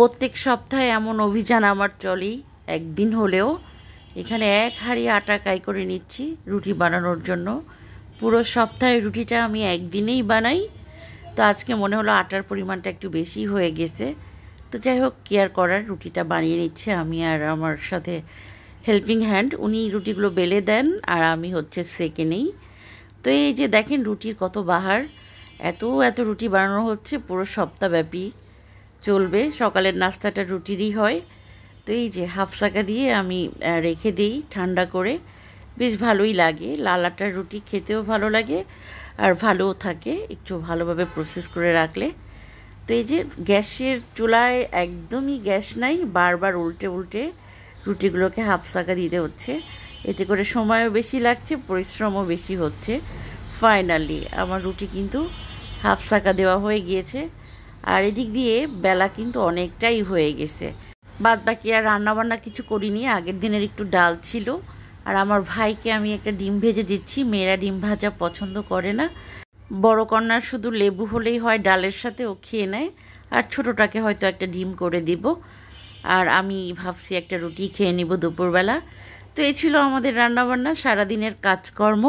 প্রত্যেক সপ্তাহে এমন অভিযান আমার চলেই, একদিন হলেও এখানে এক হাঁড়ি আটা কাই করে নিচ্ছি রুটি বানানোর জন্য। পুরো সপ্তাহে রুটিটা আমি একদিনেই বানাই, তো আজকে মনে হলো আটার পরিমাণটা একটু বেশি হয়ে গেছে। তো যাই হোক, কেয়ার করার, রুটিটা বানিয়ে নিচ্ছে আমি আর আমার সাথে হেল্পিং হ্যান্ড। উনি রুটিগুলো বেলে দেন আর আমি সেকে নেই। তো এই যে দেখেন রুটির কত বাহার, এত এত রুটি বানানো হচ্ছে, পুরো সপ্তাহব্যাপী চলবে। সকালের নাস্তাটা রুটিরই হয়। তো এই যে হাফ সাকা দিয়ে আমি রেখে দিই ঠান্ডা করে, বেশ ভালোই লাগে। লাল আটার রুটি খেতেও ভালো লাগে আর ভালোও থাকে একটু ভালোভাবে প্রসেস করে রাখলে। তো এই যে গ্যাসের চুলায় একদমই গ্যাস নাই, বারবার উল্টে উল্টে রুটিগুলোকে হাফ সাকা দিতে হচ্ছে। এতে করে সময়ও বেশি লাগছে, পরিশ্রমও বেশি হচ্ছে। ফাইনালি আমার রুটি কিন্তু হাফ সাকা দেওয়া হয়ে গিয়েছে, আর এদিক দিয়ে বেলা কিন্তু অনেকটাই হয়ে গেছে। বাদ বাকি আর রান্নাবান্না কিছু করিনি, আগের দিনের একটু ডাল ছিল। আর আমার ভাইকে আমি একটা ডিম ভেজে দিচ্ছি, মেয়েরা ডিম ভাজা পছন্দ করে না। বড় কন্যার শুধু লেবু হলেই হয় ডালের সাথে, ও খেয়ে নেয়। আর ছোটোটাকে হয়তো একটা ডিম করে দিব। আর আমি ভাবছি একটা রুটি খেয়ে নিব দুপুরবেলা। তো এই ছিল আমাদের রান্নাবান্না, সারাদিনের কাজকর্ম।